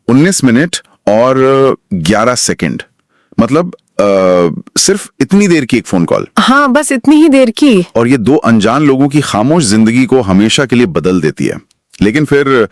19 minute और 11 second, मतलब सिर्फ इतनी देर की एक फोन कॉल। हाँ, बस इतनी ही देर की। और ये दो अनजान लोगों की खामोश जिंदगी को हमेशा के लिए बदल देती है। लेकिन फिर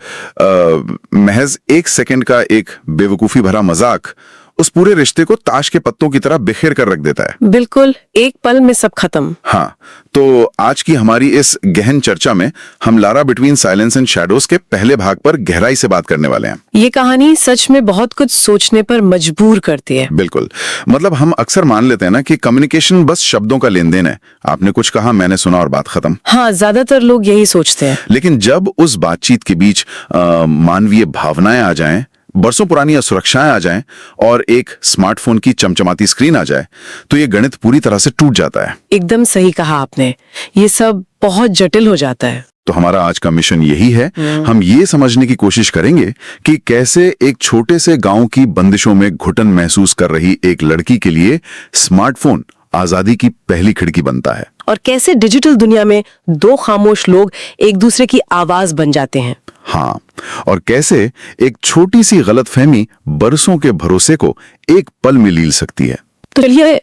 महज 1 सेकंड का एक बेवकूफी भरा मजाक उस पूरे रिश्ते को ताश के पत्तों की तरह बिखेर कर रख देता है। बिल्कुल, एक पल में सब खत्म। हाँ, तो आज की हमारी इस गहन चर्चा में हम Lara between silence and shadows के पहले भाग पर गहराई से बात करने वाले हैं। ये कहानी सच में बहुत कुछ सोचने पर मजबूर करती है। बिल्कुल, मतलब हम अक्सर मान लेते हैं ना कि कम्युनिकेशन बस शब्दों का लेन देन है। आपने कुछ कहा, मैंने सुना और बात खत्म। हाँ, ज्यादातर लोग यही सोचते हैं। लेकिन जब उस बातचीत के बीच मानवीय भावनाएं आ जाएं, बरसों पुरानी असुरक्षाएं आ जाएं और एक स्मार्टफोन की चमचमाती स्क्रीन आ जाए, तो ये गणित पूरी तरह से टूट जाता है। एकदम सही कहा आपने, ये सब बहुत जटिल हो जाता है। तो हमारा आज का मिशन यही है, हम ये समझने की कोशिश करेंगे कि कैसे एक छोटे से गांव की बंदिशों में घुटन महसूस कर रही एक लड़की के लिए स्मार्टफोन आजादी की पहली खिड़की बनता है, और कैसे डिजिटल दुनिया में दो खामोश लोग एक दूसरे की आवाज बन जाते हैं। हाँ, और कैसे एक छोटी सी गलतफहमी बरसों के भरोसे को एक पल में लील सकती है। तो चलिए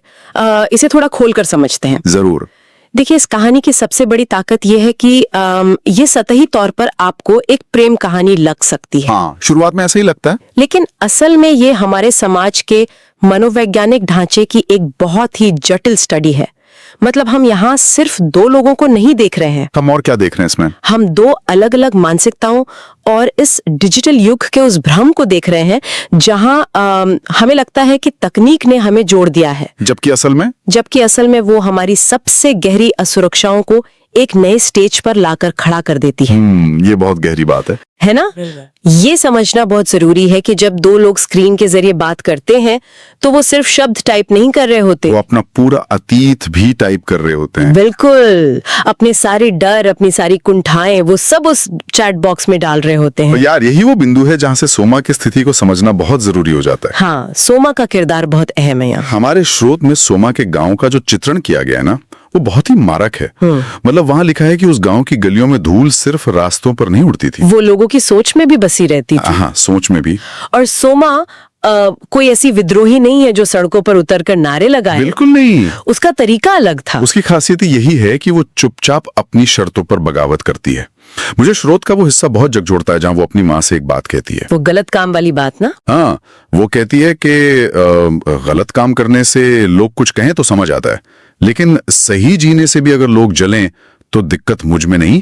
इसे थोड़ा खोलकर समझते हैं। जरूर। देखिए, इस कहानी की सबसे बड़ी ताकत यह है कि ये सतही तौर पर आपको एक प्रेम कहानी लग सकती है। हाँ, शुरुआत में ऐसा ही लगता है। लेकिन असल में ये हमारे समाज के मनोवैज्ञानिक ढांचे की एक बहुत ही जटिल स्टडी है। मतलब हम यहाँ सिर्फ दो लोगों को नहीं देख रहे हैं, हम और क्या देख रहे हैं इसमें? हम दो अलग अलग मानसिकताओं और इस डिजिटल युग के उस भ्रम को देख रहे हैं जहाँ हमें लगता है कि तकनीक ने हमें जोड़ दिया है, जबकि असल में वो हमारी सबसे गहरी असुरक्षाओं को एक नए स्टेज पर लाकर खड़ा कर देती है। ये बहुत गहरी बात है ना? ये समझना बहुत जरूरी है कि जब दो लोग स्क्रीन के जरिए बात करते हैं तो वो सिर्फ शब्द टाइप नहीं कर रहे होते, वो अपना पूरा अतीत भी टाइप कर रहे होते हैं। बिल्कुल, अपने सारे डर, अपनी सारी कुंठाएं वो सब उस चैट बॉक्स में डाल रहे होते हैं। तो यार, यही वो बिंदु है जहाँ से सोमा की स्थिति को समझना बहुत जरूरी हो जाता है। हाँ, सोमा का किरदार बहुत अहम है यहाँ। हमारे स्रोत में सोमा के गांव का जो चित्रण किया गया है ना, वो बहुत ही मारक है। मतलब वहाँ लिखा है कि उस गांव की गलियों में धूल सिर्फ रास्तों पर नहीं उड़ती थी, वो लोगों की सोच में भी बसी रहती थी। हाँ, सोच में भी। और सोमा कोई ऐसी विद्रोही नहीं है जो सड़कों पर उतरकर नारे लगाए। बिल्कुल नहीं, उसका तरीका अलग था। उसकी खासियत यही है कि वो चुपचाप अपनी शर्तों पर बगावत करती है। मुझे स्रोत का वो हिस्सा बहुत झकझोरता है जहाँ वो अपनी माँ से एक बात कहती है, वो गलत काम वाली बात ना। हाँ, वो कहती है कि गलत काम करने से लोग कुछ कहें तो समझ आता है, लेकिन सही जीने से भी अगर लोग जलें तो दिक्कत मुझ में नहीं,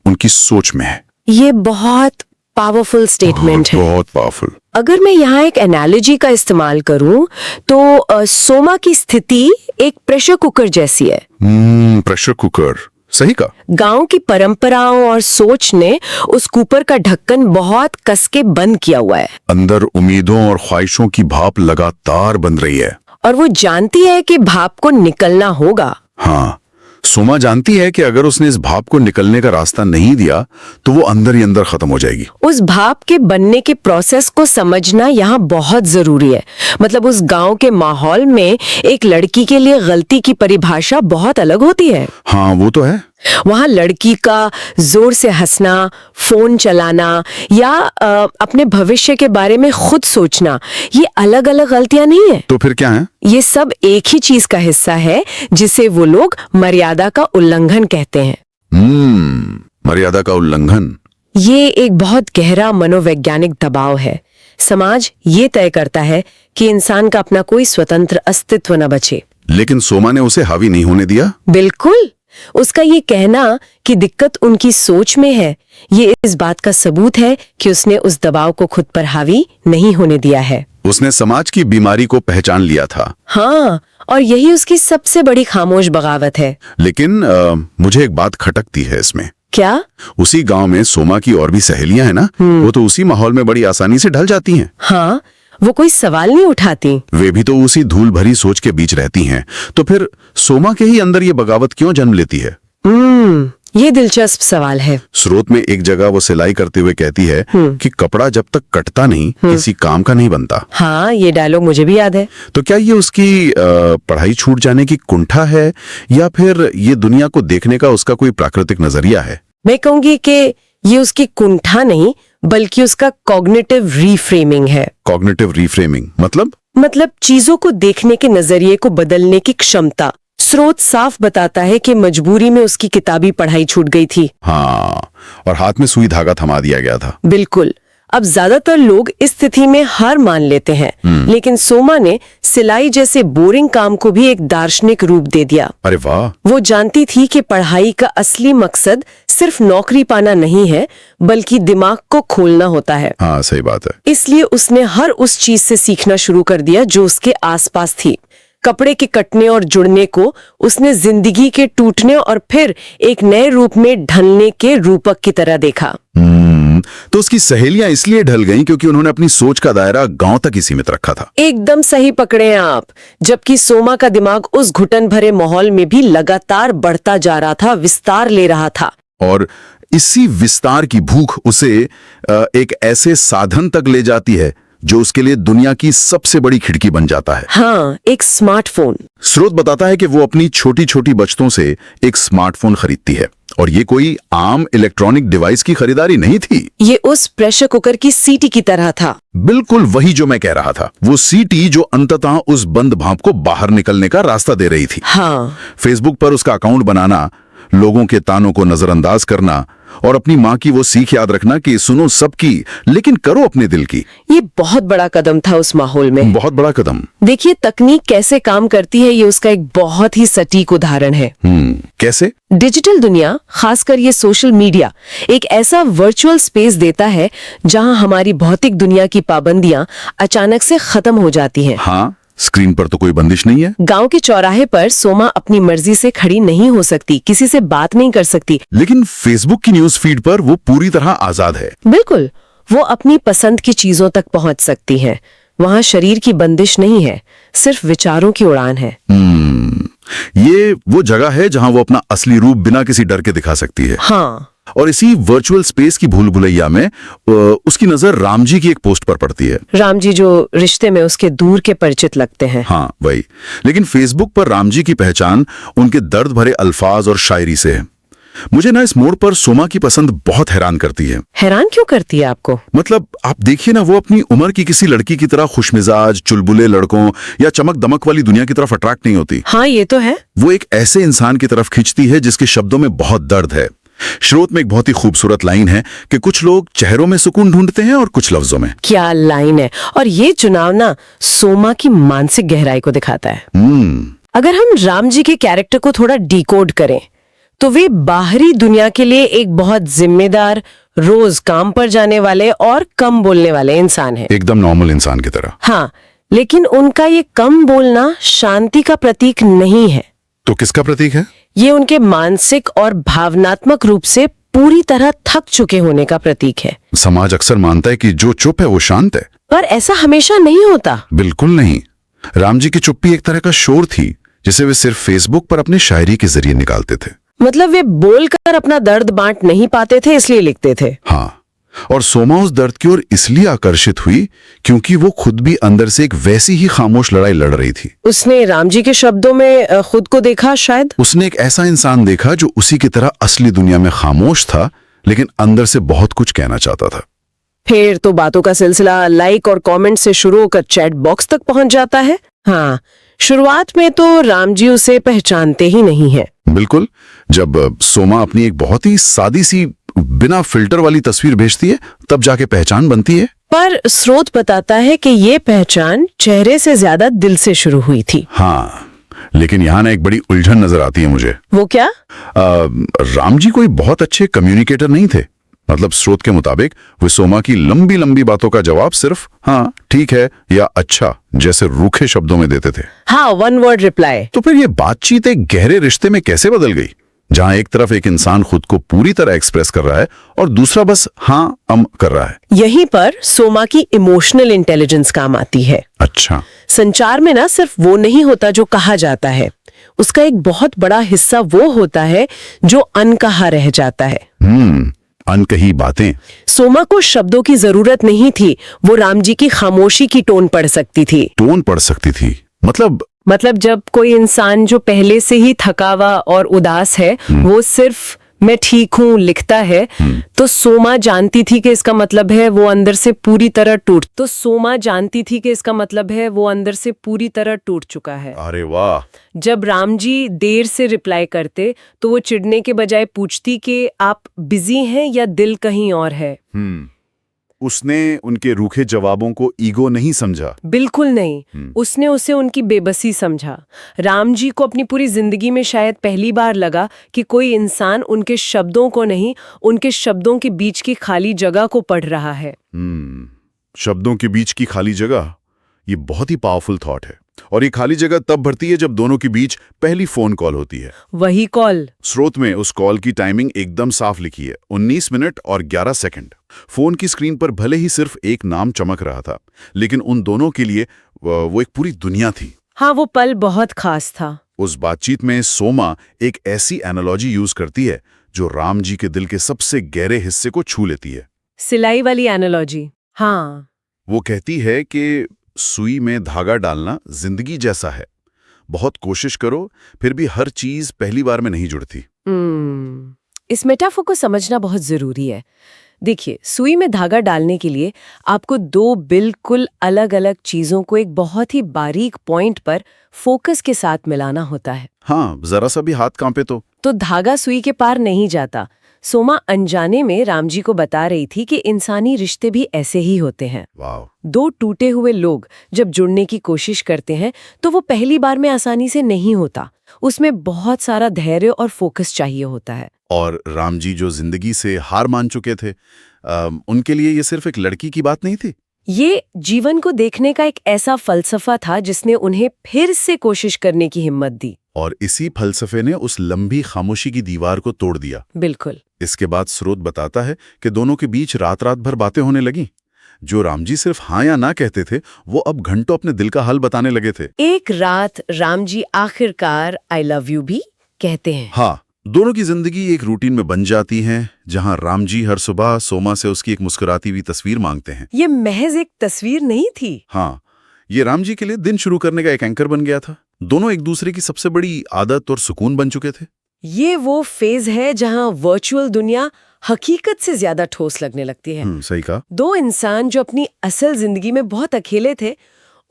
उनकी सोच में है। ये बहुत पावरफुल स्टेटमेंट है, बहुत पावरफुल। अगर मैं यहाँ एक एनालॉजी का इस्तेमाल करूं तो सोमा की स्थिति एक प्रेशर कुकर जैसी है। प्रेशर कुकर, सही का। गांव की परंपराओं और सोच ने उस कुकर का ढक्कन बहुत कस के बंद किया हुआ है। अंदर उम्मीदों और ख्वाहिशों की भाप लगातार बन रही है, और वो जानती है कि भाप को निकलना होगा। हाँ, सोमा जानती है कि अगर उसने इस भाप को निकलने का रास्ता नहीं दिया तो वो अंदर ही अंदर खत्म हो जाएगी। उस भाप के बनने के प्रोसेस को समझना यहाँ बहुत जरूरी है। मतलब उस गांव के माहौल में एक लड़की के लिए गलती की परिभाषा बहुत अलग होती है। हाँ, वो तो है। वहाँ लड़की का जोर से हंसना, फोन चलाना या अपने भविष्य के बारे में खुद सोचना, ये अलग अलग गलतियां नहीं है। तो फिर क्या है? ये सब एक ही चीज का हिस्सा है जिसे वो लोग मर्यादा का उल्लंघन कहते हैं। मर्यादा का उल्लंघन, ये एक बहुत गहरा मनोवैज्ञानिक दबाव है। समाज ये तय करता है कि इंसान का अपना कोई स्वतंत्र अस्तित्व न बचे, लेकिन सोमा ने उसे हावी नहीं होने दिया। बिल्कुल, उसका ये कहना कि दिक्कत उनकी सोच में है, ये इस बात का सबूत है कि उसने उस दबाव को खुद पर हावी नहीं होने दिया है। उसने समाज की बीमारी को पहचान लिया था। हाँ, और यही उसकी सबसे बड़ी खामोश बगावत है। लेकिन मुझे एक बात खटकती है इसमें। क्या? उसी गांव में सोमा की और भी सहेलियां हैं ना, वो तो उसी माहौल में बड़ी आसानी से ढल जाती हैं। हाँ, वो कोई सवाल नहीं उठाती। वे भी तो उसी धूल भरी सोच के बीच रहती हैं। तो फिर सोमा के ही अंदर ये बगावत क्यों जन्म लेती है? ये दिलचस्प सवाल है। स्रोत में एक जगह वो सिलाई करते हुए कहती है कि कपड़ा जब तक कटता नहीं किसी काम का नहीं बनता। हाँ, ये डायलॉग मुझे भी याद है। तो क्या ये उसकी पढ़ाई छूट जाने की कुंठा है या फिर ये दुनिया को देखने का उसका कोई प्राकृतिक नजरिया है? मैं कहूंगी कि ये उसकी कुंठा नहीं बल्कि उसका कॉग्निटिव रीफ्रेमिंग है। कॉग्निटिव रीफ्रेमिंग मतलब चीजों को देखने के नजरिए को बदलने की क्षमता। स्रोत साफ बताता है कि मजबूरी में उसकी किताबी पढ़ाई छूट गई थी। हाँ, और हाथ में सुई धागा थमा दिया गया था। बिल्कुल। अब ज्यादातर लोग इस स्थिति में हार मान लेते हैं, लेकिन सोमा ने सिलाई जैसे बोरिंग काम को भी एक दार्शनिक रूप दे दिया। अरे वाह! वो जानती थी कि पढ़ाई का असली मकसद सिर्फ नौकरी पाना नहीं है, बल्कि दिमाग को खोलना होता है। हाँ, सही बात है। इसलिए उसने हर उस चीज से सीखना शुरू कर दिया जो उसके आसपास थी। कपड़े के कटने और जुड़ने को उसने जिंदगी के टूटने और फिर एक नए रूप में ढलने के रूपक की तरह देखा। तो उसकी सहेलियां इसलिए ढल गईं क्योंकि उन्होंने अपनी सोच का दायरा गांव तक ही सीमित रखा था। एकदम सही पकड़े हैं आप। जबकि सोमा का दिमाग उस घुटन भरे माहौल में भी लगातार बढ़ता जा रहा था, विस्तार ले रहा था। और इसी विस्तार की भूख उसे एक ऐसे साधन तक ले जाती है जो उसके लिए दुनिया की सबसे बड़ी खिड़की बन जाता है। हाँ, एक स्मार्टफोन। स्रोत बताता है कि वो अपनी छोटी छोटी बचतों से एक स्मार्टफोन खरीदती है, और ये कोई आम इलेक्ट्रॉनिक डिवाइस की खरीदारी नहीं थी। ये उस प्रेशर कुकर की सीटी की तरह था। बिल्कुल वही जो मैं कह रहा था, वो सीटी जो अंततः उस बंद भाप को बाहर निकलने का रास्ता दे रही थी। हाँ। फेसबुक पर उसका अकाउंट बनाना, लोगों के तानों को नजरअंदाज करना और अपनी माँ की वो सीख याद रखना कि सुनो सबकी लेकिन करो अपने दिल की, ये बहुत बड़ा कदम था उस माहौल में। बहुत बड़ा कदम। देखिए, तकनीक कैसे काम करती है, ये उसका एक बहुत ही सटीक उदाहरण है। कैसे? डिजिटल दुनिया, खासकर ये सोशल मीडिया, एक ऐसा वर्चुअल स्पेस देता है जहां हमारी भौतिक दुनिया की पाबंदियां अचानक से खत्म हो जाती हैं। हाँ, स्क्रीन पर तो कोई बंदिश नहीं है। गांव के चौराहे पर सोमा अपनी मर्जी से खड़ी नहीं हो सकती, किसी से बात नहीं कर सकती। लेकिन फेसबुक की न्यूज फीड पर वो पूरी तरह आजाद है। बिल्कुल, वो अपनी पसंद की चीजों तक पहुंच सकती है। वहां शरीर की बंदिश नहीं है, सिर्फ विचारों की उड़ान है। ये वो जगह है जहां वो अपना असली रूप बिना किसी डर के दिखा सकती है। हाँ। और इसी वर्चुअल स्पेस की भूल भुलैया में उसकी नजर राम जी की एक पोस्ट पर पड़ती है। राम जी जो रिश्ते में उसके दूर के परिचित लगते हैं। हाँ, वही। लेकिन फेसबुक पर राम जी की पहचान उनके दर्द भरे अल्फाज और शायरी से है। मुझे ना इस मोड़ पर सोमा की पसंद बहुत हैरान करती है। हैरान क्यों करती है आपको? मतलब आप देखिए ना, वो अपनी उम्र की किसी लड़की की तरह खुशमिजाज, चुलबुले लड़कों या चमक दमक वाली दुनिया की तरफ अट्रैक्ट नहीं होती। हाँ, ये तो है। वो एक ऐसे इंसान की तरफ खींचती है जिसके शब्दों में बहुत दर्द है। स्रोत में एक बहुत ही खूबसूरत लाइन है कि कुछ लोग चेहरों में सुकून ढूंढते हैं और कुछ लफ्जों में। क्या लाइन है! और ये चुनाव ना सोमा की मानसिक गहराई को दिखाता है। अगर हम राम जी के कैरेक्टर को थोड़ा डिकोड करें तो वे बाहरी दुनिया के लिए एक बहुत जिम्मेदार, रोज काम पर जाने वाले और कम बोलने वाले इंसान हैं। एकदम नॉर्मल इंसान की तरह। हाँ, लेकिन उनका ये कम बोलना शांति का प्रतीक नहीं है। तो किसका प्रतीक है? ये उनके मानसिक और भावनात्मक रूप से पूरी तरह थक चुके होने का प्रतीक है। समाज अक्सर मानता है कि जो चुप है वो शांत है, पर ऐसा हमेशा नहीं होता। बिल्कुल नहीं। राम जी की चुप्पी एक तरह का शोर थी जिसे वे सिर्फ फेसबुक पर अपनी शायरी के जरिए निकालते थे। मतलब वे बोलकर अपना दर्द बांट नहीं पाते थे, इसलिए लिखते थे। हाँ, और सोमा उस दर्द की ओर इसलिए आकर्षित हुई क्योंकि वो खुद भी अंदर से एक वैसी ही खामोश लड़ाई लड़ रही थी। उसने राम जी के शब्दों में खुद को देखा शायद। उसने एक ऐसा इंसान देखा जो उसी की तरह असली दुनिया में खामोश था, लेकिन अंदर से बहुत कुछ कहना चाहता था। फिर तो बातों का सिलसिला लाइक और कमेंट से शुरू होकर चैट बॉक्स तक पहुंच जाता है। हाँ, शुरुआत में तो राम जी उसे पहचानते ही नहीं है। बिल्कुल। जब सोमा अपनी एक बहुत ही सादी सी बिना फिल्टर वाली तस्वीर भेजती है, तब जाके पहचान बनती है। पर स्रोत बताता है कि ये पहचान चेहरे से ज्यादा दिल से शुरू हुई थी। हाँ, लेकिन यहाँ ना एक बड़ी उलझन नजर आती है मुझे। वो क्या? राम जी कोई बहुत अच्छे कम्युनिकेटर नहीं थे। मतलब स्रोत के मुताबिक वे सोमा की लंबी लंबी बातों का जवाब सिर्फ हाँ, ठीक है या अच्छा जैसे रूखे शब्दों में देते थे। हाँ, वन वर्ड रिप्लाई। तो फिर ये बातचीत एक गहरे रिश्ते में कैसे बदल गई, जहां एक तरफ एक इंसान खुद को पूरी तरह एक्सप्रेस कर रहा है और दूसरा बस हाँ कर रहा है। यहीं पर सोमा की इमोशनल इंटेलिजेंस काम आती है। अच्छा। संचार में ना सिर्फ वो नहीं होता जो कहा जाता है, उसका एक बहुत बड़ा हिस्सा वो होता है जो अनकहा रह जाता है। अनकही बातें। सोमा को शब्दों की जरूरत नहीं थी, वो राम जी की खामोशी की टोन पढ़ सकती थी। टोन पढ़ सकती थी मतलब जब कोई इंसान जो पहले से ही थका हुआ और उदास है, वो सिर्फ मैं ठीक हूँ लिखता है तो सोमा जानती थी कि इसका मतलब है वो अंदर से पूरी तरह टूट तो सोमा जानती थी कि इसका मतलब है वो अंदर से पूरी तरह टूट चुका है। अरे वाह। जब राम जी देर से रिप्लाई करते तो वो चिढ़ने के बजाय पूछती कि आप बिजी हैं या दिल कहीं और है। उसने उनके रूखे जवाबों को ईगो नहीं समझा। बिल्कुल नहीं, उसने उसे उनकी बेबसी समझा। राम जी को अपनी पूरी जिंदगी में शायद पहली बार लगा कि कोई इंसान उनके शब्दों को नहीं, उनके शब्दों के बीच की खाली जगह को पढ़ रहा है। शब्दों के बीच की खाली जगह, ये बहुत ही पावरफुल थॉट है। और ये खाली जगह तब भरती है जब दोनों के बीच पहली फोन कॉल होती है। वही कॉल। स्रोत में उस कॉल की टाइमिंग एकदम साफ लिखी है, 19 मिनट और 11 सेकंड। फोन की स्क्रीन पर भले ही सिर्फ एक नाम चमक रहा था, लेकिन उन दोनों के लिए वो एक पूरी दुनिया थी। हाँ, वो पल बहुत खास था। उस बातचीत में सोमा एक ऐसी एनालॉजी यूज करती है जो राम जी के दिल के सबसे गहरे हिस्से को छू लेती है। सिलाई वाली एनालॉजी। हाँ, वो कहती है कि सुई में धागा डालना जिंदगी जैसा है, बहुत कोशिश करो फिर भी हर चीज पहली बार में नहीं जुड़ती। इस मेटाफोर को समझना बहुत जरूरी है। देखिए, सुई में धागा डालने के लिए आपको दो बिल्कुल अलग-अलग चीजों को एक बहुत ही बारीक पॉइंट पर फोकस के साथ मिलाना होता है। हाँ, जरा सा भी हाथ कांपे तो धागा सुई के पार नहीं जाता। सोमा अनजाने में राम जी को बता रही थी कि इंसानी रिश्ते भी ऐसे ही होते हैं। वाह। दो टूटे हुए लोग जब जुड़ने की कोशिश करते हैं तो वो पहली बार में आसानी से नहीं होता। उसमें बहुत सारा धैर्य और फोकस चाहिए होता है। और राम जी जो जिंदगी से हार मान चुके थे, उनके लिए ये सिर्फ एक लड़की की बात नहीं थी। ये जीवन को देखने का एक ऐसा फलसफा था जिसने उन्हें फिर से कोशिश करने की हिम्मत दी। और इसी फलसफे ने उस लंबी खामोशी की दीवार को तोड़ दिया। बिल्कुल। इसके बाद स्रोत बताता है कि दोनों के बीच रात रात भर बातें होने लगी। जो राम जी सिर्फ हाँ या ना कहते थे, वो अब घंटों अपने दिल का हाल बताने लगे थे। एक रात राम जी आखिरकार आई लव यू भी कहते हैं। हाँ, दोनों की जिंदगी एक रूटीन में बन जाती है, जहां राम जी हर सुबह सोमा से उसकी एक मुस्कुराती हुई तस्वीर मांगते हैं। ये महज एक तस्वीर नहीं थी। हाँ, ये राम जी के लिए दिन शुरू करने का एक एंकर बन गया था। दोनों एक दूसरे की सबसे बड़ी आदत और सुकून बन चुके थे। ये वो फेज है जहां वर्चुअल दुनिया हकीकत से ज्यादा ठोस लगने लगती है। सही कहा। दो इंसान जो अपनी असल जिंदगी में बहुत अकेले थे,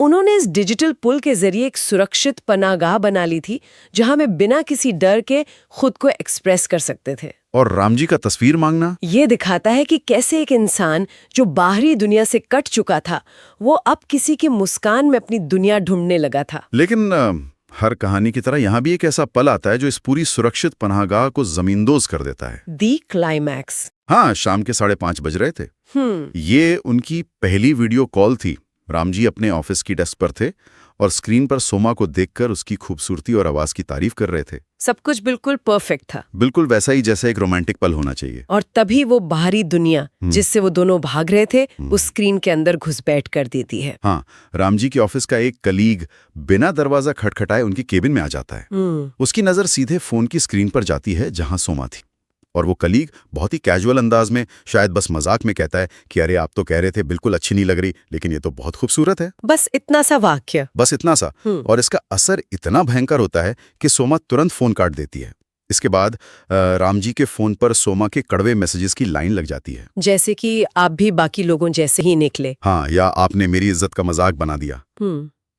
उन्होंने इस डिजिटल पुल के जरिए एक सुरक्षित पनाहगाह बना ली थी, जहां में बिना किसी डर के खुद को एक्सप्रेस कर सकते थे। और राम जी का तस्वीर मांगना ये दिखाता है कि कैसे एक इंसान जो बाहरी दुनिया से कट चुका था, वो अब किसी की मुस्कान में अपनी दुनिया ढूंढने लगा था। लेकिन हर कहानी की तरह यहाँ भी एक ऐसा पल आता है जो इस पूरी सुरक्षित पनाहगाह को जमींदोज कर देता है। दी क्लाइमैक्स। हाँ, शाम के 5:30 बज रहे थे। ये उनकी पहली वीडियो कॉल थी। राम जी अपने ऑफिस की डेस्क पर थे और स्क्रीन पर सोमा को देखकर उसकी खूबसूरती और आवाज की तारीफ कर रहे थे। सब कुछ बिल्कुल परफेक्ट था। बिल्कुल वैसा ही जैसा एक रोमांटिक पल होना चाहिए। और तभी वो बाहरी दुनिया जिससे वो दोनों भाग रहे थे, उस स्क्रीन के अंदर घुसपैठ कर देती है। हाँ, राम जी के ऑफिस का एक कलीग बिना दरवाजा खटखटाए उनकी केबिन में आ जाता है। उसकी नजर सीधे फोन की स्क्रीन पर जाती है जहां सोमा थी। और वो कलीग बहुत ही कैजुअल अंदाज में, शायद बस मजाक में कहता है कि अरे आप तो कह रहे थे बिल्कुल अच्छी नहीं लग रही, लेकिन ये तो बहुत खूबसूरत है। बस इतना सा वाक्य। बस इतना सा। और इसका असर इतना भयंकर होता है कि सोमा तुरंत फोन काट देती है। इसके बाद राम जी के फोन पर सोमा के कड़वे मैसेजेस की लाइन लग जाती है, जैसे कि आप भी बाकी लोगों जैसे ही निकले। हाँ, या आपने मेरी इज्जत का मजाक बना दिया।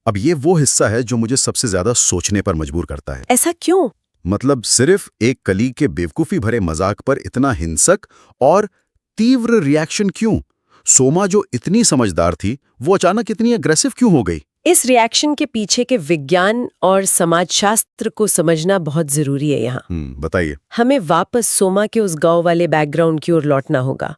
अब ये वो हिस्सा है जो मुझे सबसे ज्यादा सोचने पर मजबूर करता है। ऐसा क्यों? मतलब सिर्फ एक कलीग के बेवकूफी भरे मजाक पर इतना हिंसक और तीव्र रिएक्शन क्यों? सोमा जो इतनी समझदार थी, वो अचानक इतनी अग्रेसिव क्यों हो गई? इस रिएक्शन के पीछे के विज्ञान और समाजशास्त्र को समझना बहुत जरूरी है यहाँ। बताइए। हमें वापस सोमा के उस गांव वाले बैकग्राउंड की ओर लौटना होगा।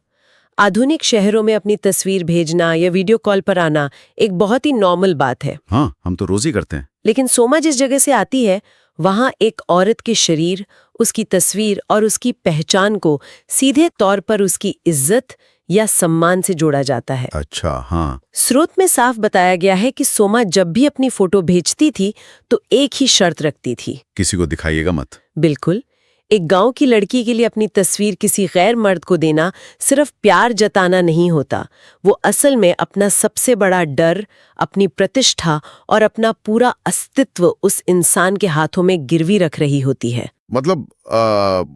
आधुनिक शहरों में अपनी तस्वीर भेजना या वीडियो कॉल पर आना एक बहुत ही नॉर्मल बात है। हाँ, हम तो रोज ही करते हैं। लेकिन सोमा जिस जगह से आती है, वहां एक औरत के शरीर, उसकी तस्वीर और उसकी पहचान को सीधे तौर पर उसकी इज्जत या सम्मान से जोड़ा जाता है। अच्छा, हाँ। स्रोत में साफ बताया गया है कि सोमा जब भी अपनी फोटो भेजती थी तो एक ही शर्त रखती थी, किसी को दिखाइएगा मत। बिल्कुल। एक गांव की लड़की के लिए अपनी तस्वीर किसी गैर मर्द को देना सिर्फ प्यार जताना नहीं होता, वो असल में अपना सबसे बड़ा डर, अपनी प्रतिष्ठा और अपना पूरा अस्तित्व उस इंसान के हाथों में गिरवी रख रही होती है। मतलब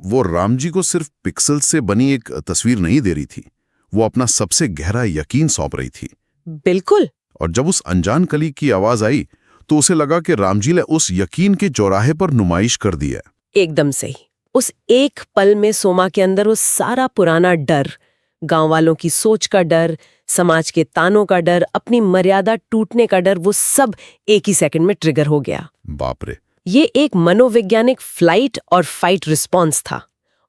वो राम जी को सिर्फ पिक्सल से बनी एक तस्वीर नहीं दे रही थी, वो अपना सबसे गहरा यकीन सौंप रही थी। बिल्कुल। और जब उस अनजान कली की आवाज आई तो उसे लगा कि राम जी ने उस यकीन के चौराहे पर नुमाइश कर दी है। एकदम सही। उस एक पल में सोमा के अंदर वो सारा पुराना डर, गांव वालों की सोच का डर, समाज के तानों का डर, अपनी मर्यादा टूटने का डर, वो सब एक ही सेकंड में ट्रिगर हो गया। बाप रे। ये एक मनोवैज्ञानिक फ्लाइट और फाइट रिस्पॉन्स था।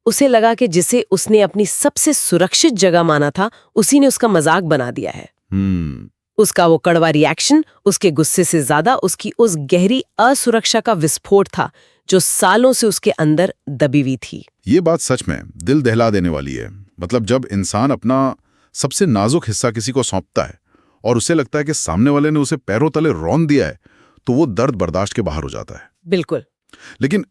उसे लगा कि जिसे उसने अपनी सबसे सुरक्षित जगह माना था, उसी ने उसका मजाक बना दिया है। उसका वो कड़वा रिएक्शन उसके गुस्से से ज्यादा उसकी उस गहरी असुरक्षा का विस्फोट था जो सालों से उसके अंदर दबी हुई थी। ये बात सच में दिल दहला देने वाली है। मतलब जब इंसान अपना सबसे नाजुक हिस्सा किसी को सौंपता है और उसे लगता है कि सामने वाले ने उसे पैरों तले रौंद दिया है, तो वो दर्द बर्दाश्त के बाहर हो जाता है। बिल्कुल। लेकिन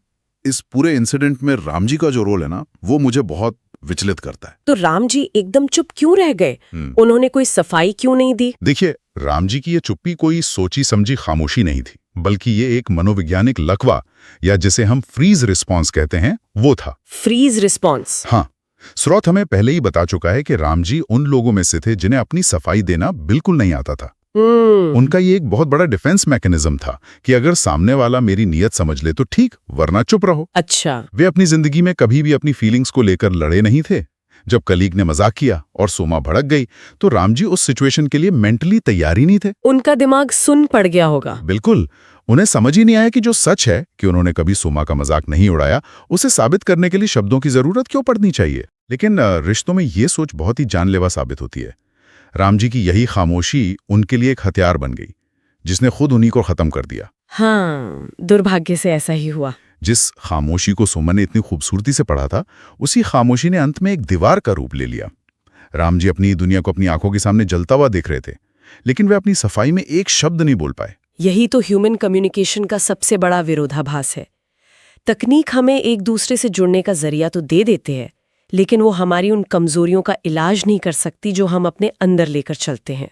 इस पूरे इंसिडेंट में राम जी का जो रोल है ना, वो मुझे बहुत विचलित करता है। तो राम जी एकदम चुप क्यों रह गए? उन्होंने कोई सफाई क्यों नहीं दी? देखिए, राम जी की ये चुप्पी कोई सोची समझी खामोशी नहीं थी, बल्कि ये एक मनोवैज्ञानिक लकवा या जिसे हम फ्रीज रिस्पॉन्स कहते हैं, वो था। Freeze response? हाँ। स्रोत हमें पहले ही बता चुका है कि राम जी उन लोगों में से थे जिन्हें अपनी सफाई देना बिल्कुल नहीं आता था। उनका ये एक बहुत बड़ा डिफेंस मैकेनिज्म था कि अगर सामने वाला मेरी नीयत समझ ले तो ठीक, वरना चुप रहो। अच्छा। वे अपनी जिंदगी में कभी भी अपनी फीलिंग्स को लेकर लड़े नहीं थे। जब कलीग ने मजाक किया और सोमा भड़क गई, तो राम जी उस सिचुएशन के लिए मेंटली तैयार ही नहीं थे। उनका दिमाग सुन पड़ गया होगा। बिल्कुल। उन्हें समझ ही नहीं आया कि जो सच है कि उन्होंने कभी सोमा का मजाक नहीं उड़ाया, उसे साबित करने के लिए शब्दों की जरूरत क्यों पड़नी चाहिए। लेकिन रिश्तों में ये सोच बहुत ही जानलेवा साबित होती है। राम जी की यही खामोशी उनके लिए एक हथियार बन गई, जिसने खुद उन्हीं को खत्म कर दिया। हाँ, दुर्भाग्य से ऐसा ही हुआ। जिस खामोशी को सोमा ने इतनी खूबसूरती से पढ़ा था, उसी खामोशी ने अंत में एक दीवार का रूप ले लिया। राम जी अपनी दुनिया को अपनी आंखों के सामने जलता हुआ देख रहे थे, लेकिन वे अपनी सफाई में एक शब्द नहीं बोल पाए। यही तो ह्यूमन कम्युनिकेशन का सबसे बड़ा विरोधाभास है। तकनीक हमें एक दूसरे से जुड़ने का जरिया तो दे देते हैं, लेकिन वो हमारी उन कमजोरियों का इलाज नहीं कर सकती जो हम अपने अंदर लेकर चलते हैं।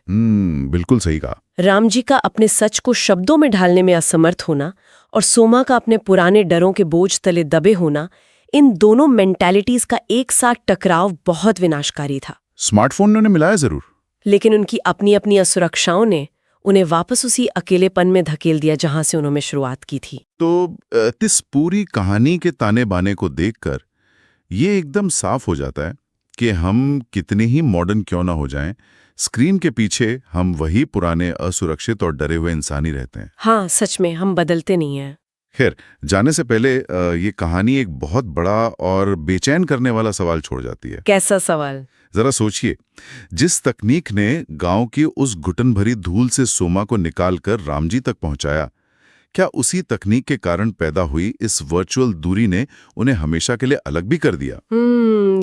बिल्कुल सही कहा। राम जी का अपने सच को शब्दों में ढालने में असमर्थ होना और सोमा का अपने पुराने डरों के बोझ तले दबे होना, इन दोनों मेंटालिटीज का एक साथ टकराव बहुत विनाशकारी था। स्मार्टफोन ने उन्हें मिलाया जरूर, लेकिन उनकी अपनी अपनी असुरक्षाओं ने उन्हें वापस उसी अकेलेपन में धकेल दिया जहां से उन्होंने शुरुआत की थी। तो इस पूरी कहानी के ताने बाने को देखकर ये एकदम साफ हो जाता है कि हम कितने ही मॉडर्न क्यों ना हो जाएं, स्क्रीन के पीछे हम वही पुराने असुरक्षित और डरे हुए इंसान ही रहते हैं। हाँ, सच में हम बदलते नहीं हैं। खैर, जाने से पहले ये कहानी एक बहुत बड़ा और बेचैन करने वाला सवाल छोड़ जाती है। कैसा सवाल? जरा सोचिए, जिस तकनीक ने गांव की उस घुटन भरी धूल से सोमा को निकालकर रामजी तक पहुंचाया, क्या उसी तकनीक के कारण पैदा हुई इस वर्चुअल दूरी ने उन्हें हमेशा के लिए अलग भी कर दिया?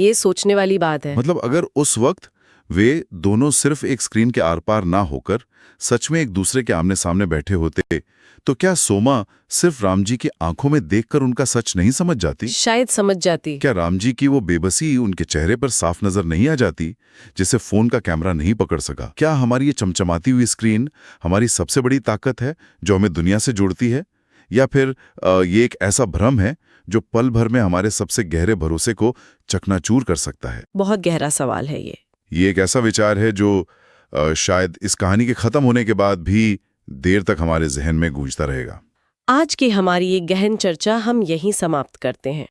ये सोचने वाली बात है। मतलब अगर उस वक्त वे दोनों सिर्फ एक स्क्रीन के आर पार ना होकर सच में एक दूसरे के आमने सामने बैठे होते, तो क्या सोमा सिर्फ रामजी की आंखों में देखकर उनका सच नहीं समझ जाती? शायद समझ जाती। क्या रामजी की वो बेबसी उनके चेहरे पर साफ नजर नहीं आ जाती, जिसे फोन का कैमरा नहीं पकड़ सका? क्या हमारी ये चमचमाती हुई स्क्रीन हमारी सबसे बड़ी ताकत है जो हमें दुनिया से जोड़ती है, या फिर ये एक ऐसा भ्रम है जो पल भर में हमारे सबसे गहरे भरोसे को चकनाचूर कर सकता है? बहुत गहरा सवाल है ये। ये एक ऐसा विचार है जो शायद इस कहानी के खत्म होने के बाद भी देर तक हमारे जहन में गूंजता रहेगा। आज की हमारी ये गहन चर्चा हम यहीं समाप्त करते हैं।